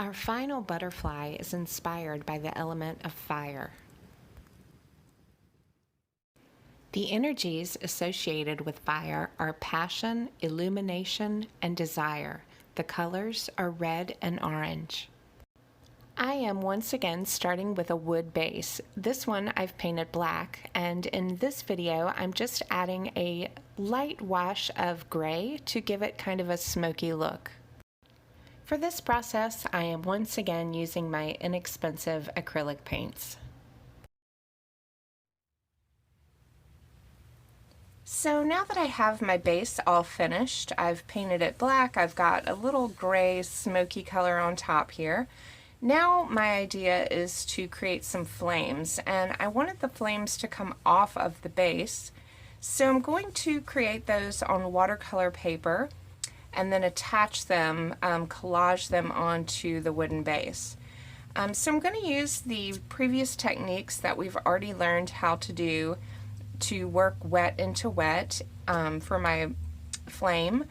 Our final butterfly is inspired by the element of fire. The energies associated with fire are passion, illumination, and desire. The colors are red and orange. I am once again starting with a wood base. This one I've painted black, and in this video I'm just adding a light wash of gray to give it kind of a smoky look. For this process, I am once again using my inexpensive acrylic paints. So now that I have my base all finished, I've painted it black, I've got a little gray smoky color on top here. Now my idea is to create some flames, and I wanted the flames to come off of the base. So I'm going to create those on watercolor paper and then attach them, collage them onto the wooden base. So I'm going to use the previous techniques that we've already learned how to do to work wet into wet for my flame.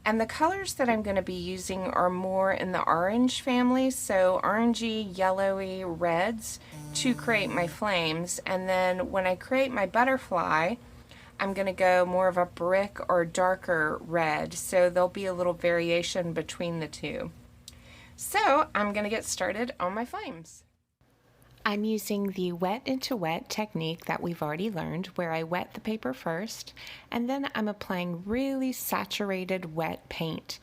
And the colors that I'm going to be using are more in the orange family, so orangey, yellowy, reds to create my flames. And then when I create my butterfly, I'm going to go more of a brick or darker red, so there'll be a little variation between the two. So I'm going to get started on my flames. I'm using the wet into wet technique that we've already learned, where I wet the paper first, and then I'm applying really saturated wet paint.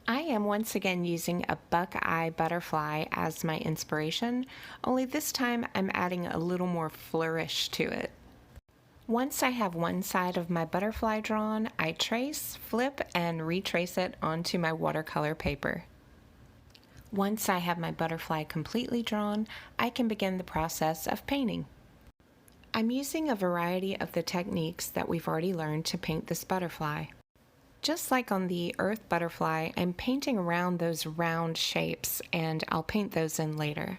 I am once again using a buckeye butterfly as my inspiration, only this time I'm adding a little more flourish to it. Once I have one side of my butterfly drawn, I trace, flip, and retrace it onto my watercolor paper. Once I have my butterfly completely drawn, I can begin the process of painting. I'm using a variety of the techniques that we've already learned to paint this butterfly. Just like on the earth butterfly, I'm painting around those round shapes, and I'll paint those in later.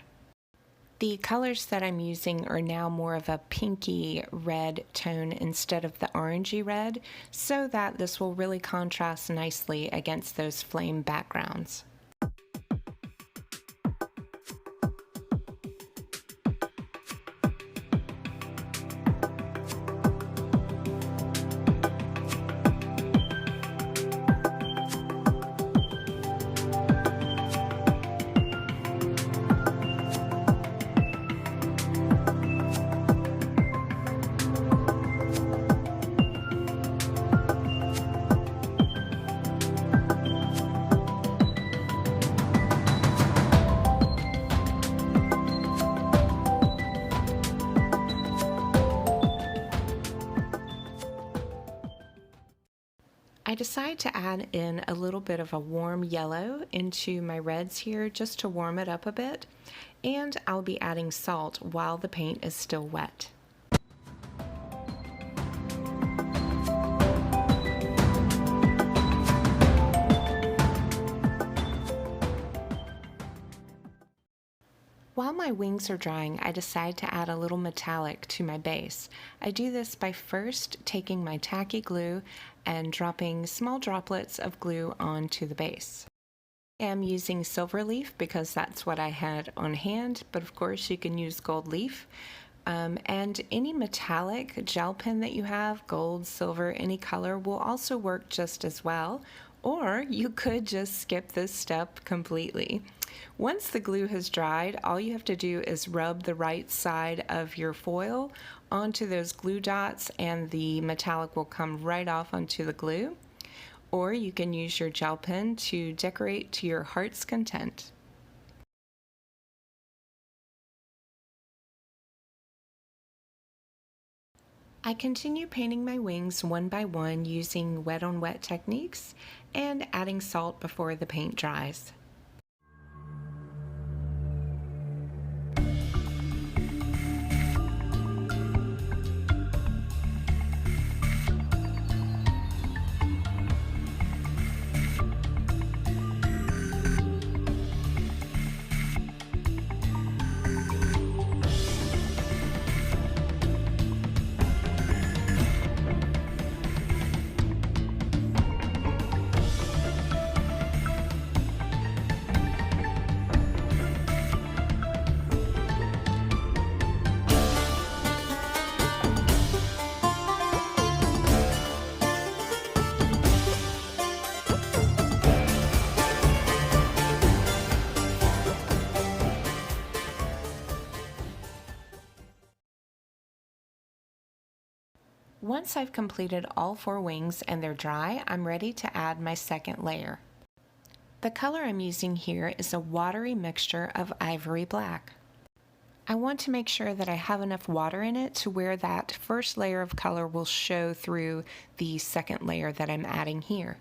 The colors that I'm using are now more of a pinky red tone instead of the orangey red, so that this will really contrast nicely against those flame backgrounds. I decide to add in a little bit of a warm yellow into my reds here just to warm it up a bit, and I'll be adding salt while the paint is still wet. While my wings are drying, I decide to add a little metallic to my base. I do this by first taking my tacky glue and dropping small droplets of glue onto the base. I am using silver leaf because that's what I had on hand, but of course you can use gold leaf. And any metallic gel pen that you have, gold, silver, any color, will also work just as well. Or you could just skip this step completely. Once the glue has dried, all you have to do is rub the right side of your foil onto those glue dots and the metallic will come right off onto the glue. Or you can use your gel pen to decorate to your heart's content. I continue painting my wings one by one using wet on wet techniques and adding salt before the paint dries. Once I've completed all 4 wings and they're dry, I'm ready to add my second layer. The color I'm using here is a watery mixture of ivory black. I want to make sure that I have enough water in it to where that first layer of color will show through the second layer that I'm adding here.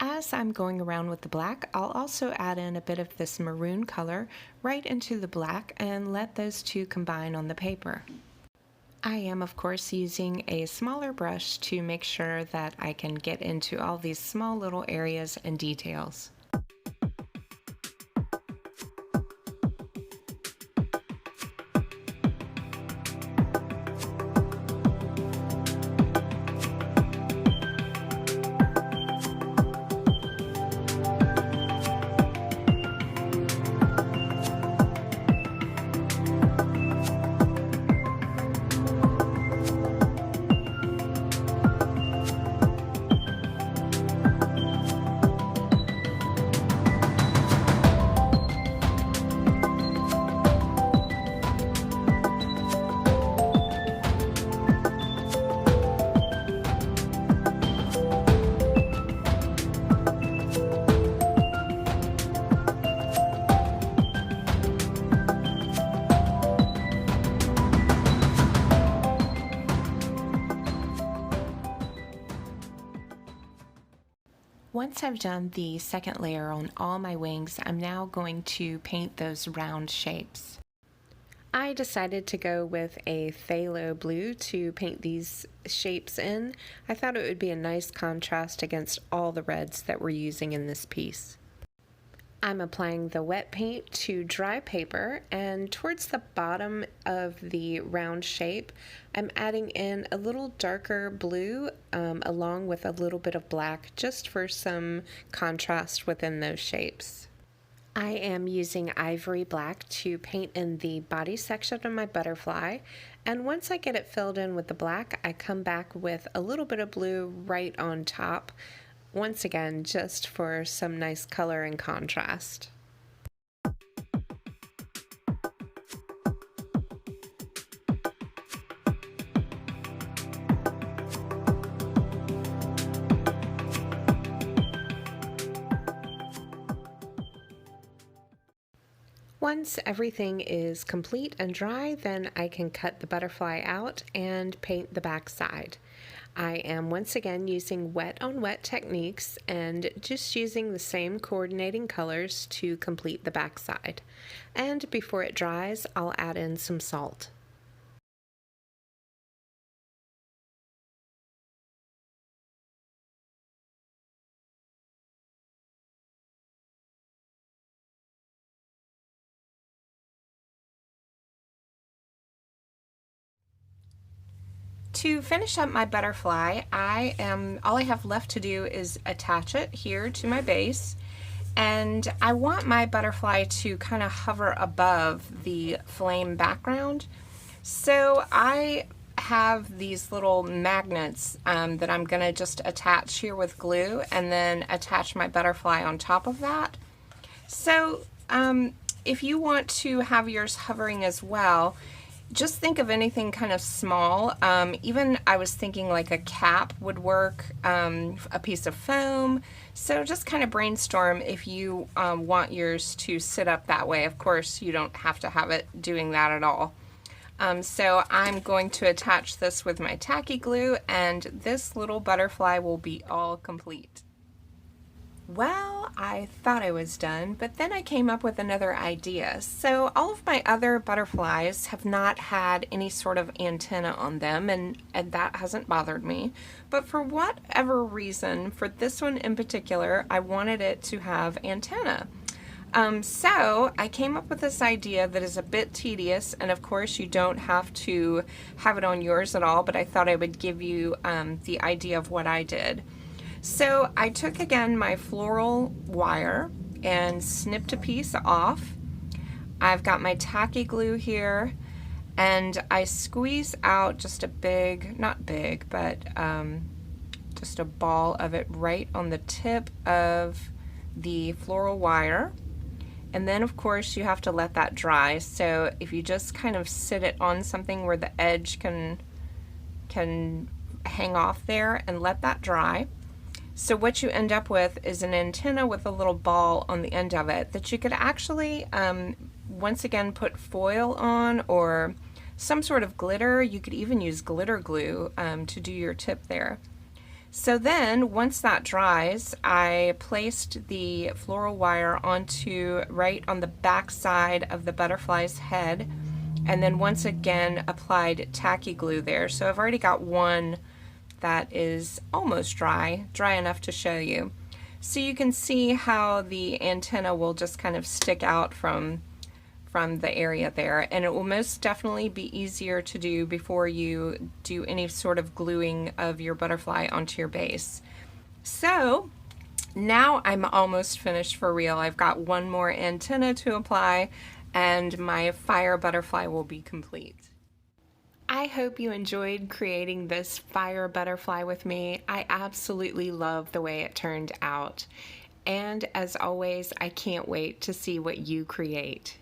As I'm going around with the black, I'll also add in a bit of this maroon color right into the black and let those two combine on the paper. I am, of course, using a smaller brush to make sure that I can get into all these small little areas and details. Once I've done the second layer on all my wings, I'm now going to paint those round shapes. I decided to go with a phthalo blue to paint these shapes in. I thought it would be a nice contrast against all the reds that we're using in this piece. I'm applying the wet paint to dry paper, and towards the bottom of the round shape I'm adding in a little darker blue along with a little bit of black just for some contrast within those shapes. I am using ivory black to paint in the body section of my butterfly, and once I get it filled in with the black, I come back with a little bit of blue right on top, once again just for some nice color and contrast. Once everything is complete and dry, then I can cut the butterfly out and paint the back side. I am once again using wet on wet techniques and just using the same coordinating colors to complete the back side. And before it dries, I'll add in some salt. To finish up my butterfly, all I have left to do is attach it here to my base, and I want my butterfly to kind of hover above the flame background. So I have these little magnets that I'm going to just attach here with glue and then attach my butterfly on top of that. So if you want to have yours hovering as well, just think of anything kind of small. Even I was thinking like a cap would work, a piece of foam. So just kind of brainstorm if you want yours to sit up that way. Of course, you don't have to have it doing that at all. So I'm going to attach this with my tacky glue, and this little butterfly will be all complete. Well, I thought I was done, but then I came up with another idea. So all of my other butterflies have not had any sort of antenna on them, and that hasn't bothered me. But for whatever reason, for this one in particular, I wanted it to have antenna. So I came up with this idea that is a bit tedious, and of course you don't have to have it on yours at all, but I thought I would give you the idea of what I did. So I took again my floral wire and snipped a piece off. I've got my tacky glue here, and I squeeze out just a big, not big, but just a ball of it right on the tip of the floral wire. And then of course you have to let that dry. So if you just kind of sit it on something where the edge can hang off there and let that dry. So what you end up with is an antenna with a little ball on the end of it that you could actually, once again, put foil on or some sort of glitter. You could even use glitter glue to do your tip there. So then, once that dries, I placed the floral wire onto right on the back side of the butterfly's head, and then once again applied tacky glue there. So I've already got one that is almost dry enough to show you. So you can see how the antenna will just kind of stick out from the area there, and it will most definitely be easier to do before you do any sort of gluing of your butterfly onto your base. So now I'm almost finished for real. I've got one more antenna to apply and my fire butterfly will be complete. I hope you enjoyed creating this fire butterfly with me. I absolutely love the way it turned out. And as always, I can't wait to see what you create.